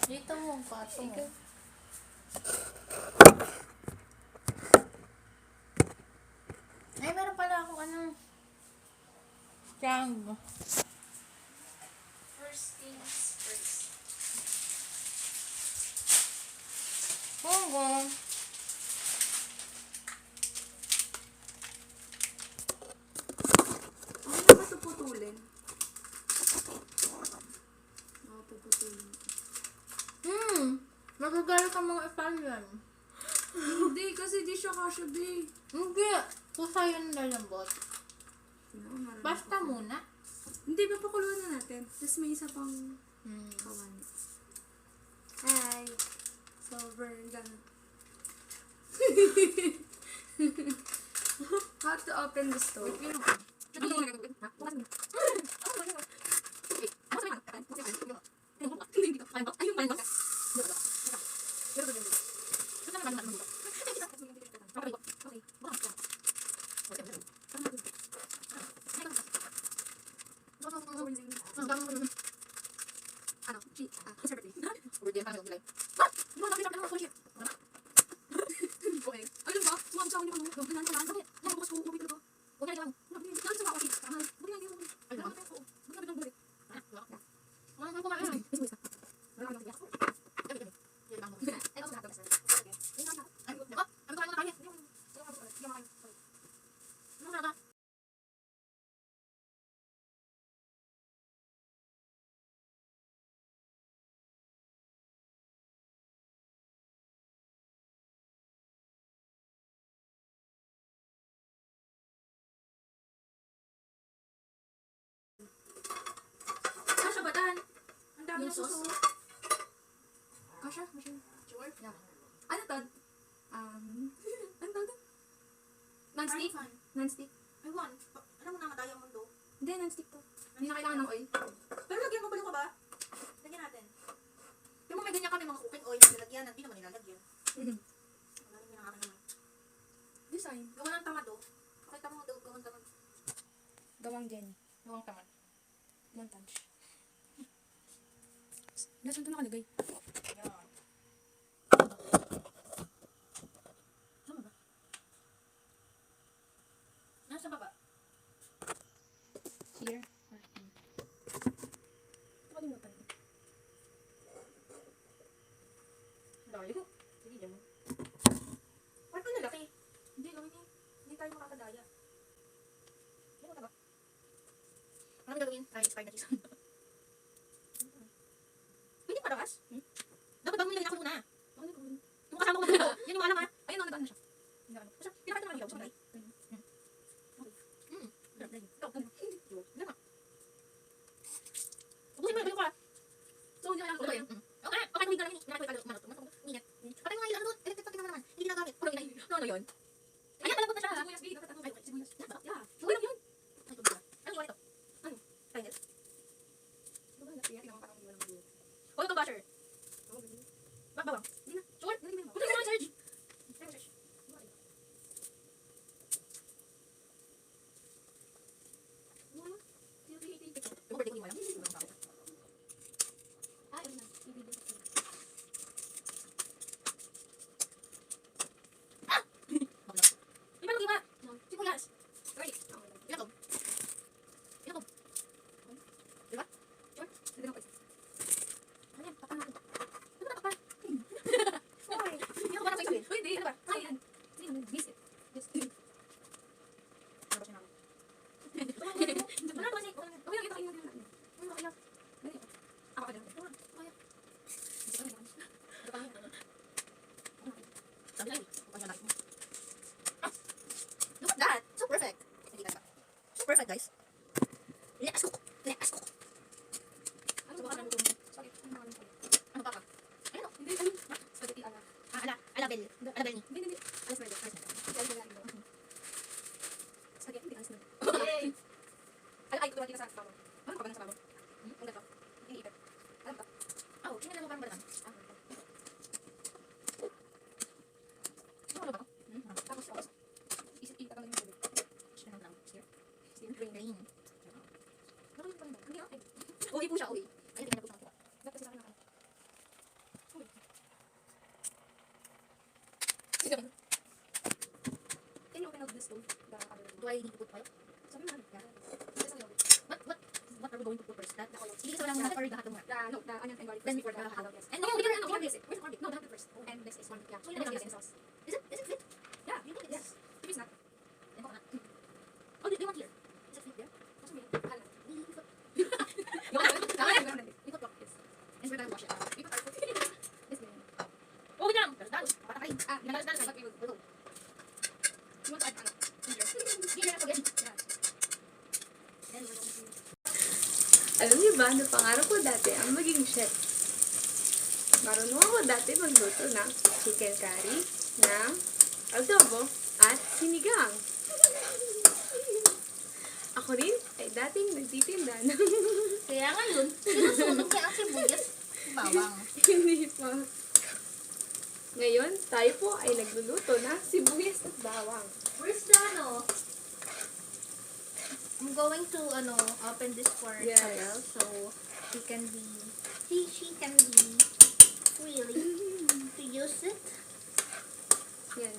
Dito mo ang pato mo. Ay, meron pala akong Tiang. First things first. Bongo. Hindi na ba ito putulin? Oo, puputulin. Magagalit ang mga Italian. Hindi, kasi di siya kasha, babe. Hindi. Pusa yun lalambot. Basta muna. Hindi, papakuluan na natin. Tapos may isa pang kawan. Hi. So, we're gonna... How to open the stove? Kasha ba dan? Ang dami ng suso. Kasha? Sure? Yeah. Ano to? Ano to? Non-stick? Non-stick? I want. Ano mo namatay ang mundo? Hindi, non-stick to. Hindi na kailangan ng oil. Pero lagyan mo ba ba? Lagyan natin. Yung may ganyan kami mga cooking oil na nilagyan, hindi naman nilalagyan. Ang galing naman. Design. Gawa ng tamad oh. Pakita mo daw, gawa ng tamad. Gawang Jenny. Gawang tamad. Montage. Nasaan ito nakalagay? Yan. Saan ba? Nasa baba. Here. Nakalimutan. Layo. Sige, dyan mo. Ba't ba nalaki? Hindi, gawin niya. Hindi tayo makakadaya. Ano ba? Ano gagawin? Ay, expired na cheese. Pwede pa rakas? Dapat bang nilagyan ako muna? Ano gawin? Yung kasama ko muna. Yan yung alam ha. Ayun, nagdaan na siya. Basta, pinakita naman ilaw. Sabay. Ubusin mo yung ko. So, hindi kailangan ko Okay. yun. Okay, okay, hindi na lang. Pinakita ko yung ingat. Patay mo nga yung ano doon. Electric patik naman naman. Hindi ginagamit. Puro inay. Ano yun? Ayan, malambot na siya. Sibuyas, babe. Dapat ano? Ay, Sibuyas. Yeah. Sulit yun. Ay, tuloy ka. Ano yung ito? Ano? Triangle. Diba, napiya, tingnan mo parang hindi mo naman yun. O, ito basher. do I need to put oil? Sabi mo, What are we going to put first? That the oil. Sige, so lang muna or gahato muna? no, the onion and garlic Then first before the halo, halo. yes. And No, no, we we can- can basic. Where's the garlic? No, the garlic first. And this is one, yeah. So, And then the sauce. Is it fit? Yeah, You think it yes. is? If it's not, Then coconut. Oh, do you want here? Is it fit there? also me. Halo. We put, Yung ano? Tama na, ganun din. we put yes. And we're gonna wash it. We put our food. This way. Oh, wait lang. Pero dalo. Patakain. Ah, Dalo. but we will. We'll go. You want to add ano? Ginger. Ginger na again. Yeah. Then we're going to... Alam niyo ba na pangarap ko dati ang maging chef? Marunong ako dati magluto ng chicken curry, ng adobo, at sinigang. Ako rin ay dating nagtitinda ng Kaya ngayon, sinusunog niya ang sibuyas. Bawang. hindi pa. Ngayon, tayo po ay nagluluto ng sibuyas at bawang. Where's the ano? I'm going to open this for Yes. Isabel so she can be willing to use it. Yan.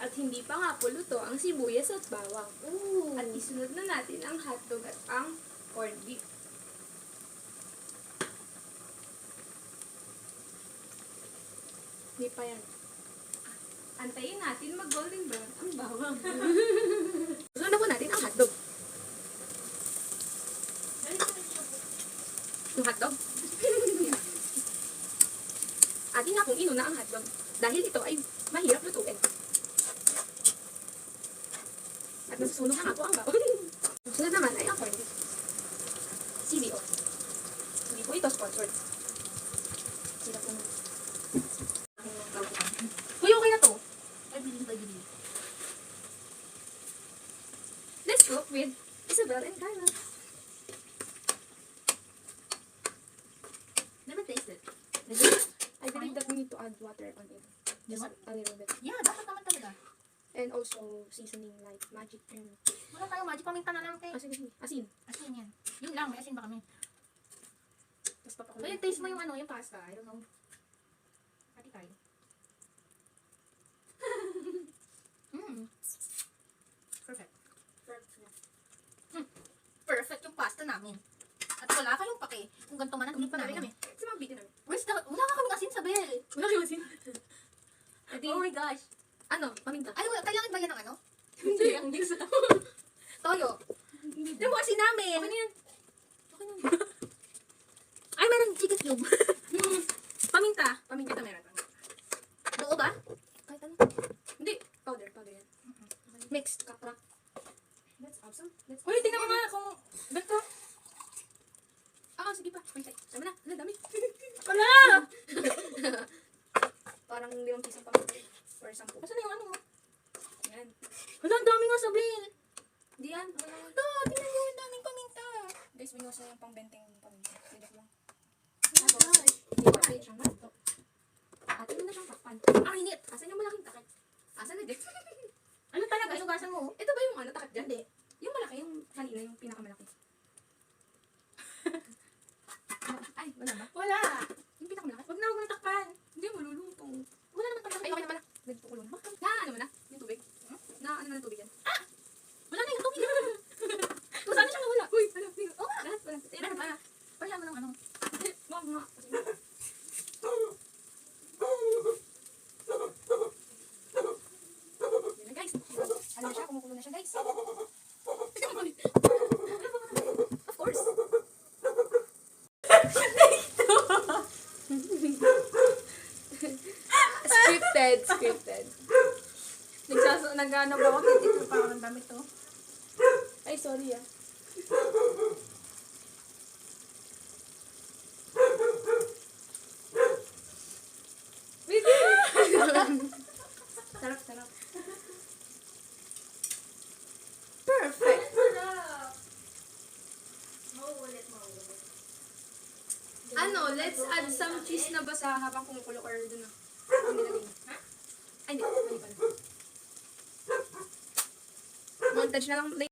At hindi pa nga po luto ang sibuyas at bawang. Ooh. At isunod na natin ang hotdog at ang corned beef. Hindi pa yan. Antayin natin mag-golden brown ang bawang. Sunod na po natin ang hotdog. Yung hotdog. Atin na kung inuna ang hotdog. Dahil ito ay mahirap lutuin. At nasusunog na nga po ang bawang. Sunod naman ay ang corned beef. CBO. Hindi po ito sponsored. Sila po na. Uy, okay na to. I believe. Let's cook with Isabel and Kyla. Never tasted. I believe that we need to add water on it. Just What? a little bit. Yeah, dapat naman talaga. And also seasoning like magic and... Wala tayong magic, paminta na lang tayo. Sige. Asin. Asin yan. Yun lang, may asin ba kami? Tapos papakuloy. Uy, taste mo yung yung pasta. I don't know. Pati tayo. Perfect. Perfect yung pasta namin. At wala kayong pake. Kung ganito man, hindi pa namin kami. Sa mga bitin namin. Where's the... Wala ka kaming asin sa bell. Wala kayo asin. Oh my gosh. Ano? Paminta. Ay, wala, kailangan ba yan ng ano? Hindi. Ang gisa. Toyo. Hindi mo asin namin. Okay na yan. Okay na yan. Ay, meron chicken cube. Paminta. Paminta meron. Buo ba? Kahit ano. Hindi. Powder. Powder yan. Mixed. Kaprak. That's awesome. Let's... Uy, tingnan mo nga kung... Ganito. Sige pa. Wait, sama na. Ano, dami. Wala! Parang 5 pisang paminta. Or 10. Asan na yung ano? Yan. Wala, ang dami nga sa bell. Hindi yan. Ito, tingnan nyo yung daming paminta. Guys, may nasa yung pang-benteng paminta. Hindi lang. Oh my gosh. Hindi ko na siyang mato. Atin mo na siyang takpan. Ang init. Asan yung malaking takip? Asan na din? Ano talaga? Sugasan mo? Ito ba yung ano, takip dyan? Hindi. Yung malaki, yung kanina, yung pinakamalaki. Ay, wala ba? Wala. Yung pinakamalaki? Huwag na huwag mong takpan. Hindi, maluluto. Wala naman takpan. Ay, okay naman na. Nagpukulo na. Na, ano mo na? Yung tubig? Na, ano na ng tubig yan? Wala na yung tubig. Kung saan na siya nawala? Uy, ano? Tingnan. Oh, Lahat wala. meron pa. Wala mo ng ano. Mom, nga. Yan na, guys. Ano na siya? Kumukulo na siya, guys. Of course. Scripted. Nag-ano ba ako? Ito pa ako ng damit to. Ay, sorry ah. Sarap. Perfect. Mauulit. Ano, let's add some cheese na basa habang kumukulo or doon na. Ang nilagay mo. Ay, hindi. Mali pala. Montage na lang.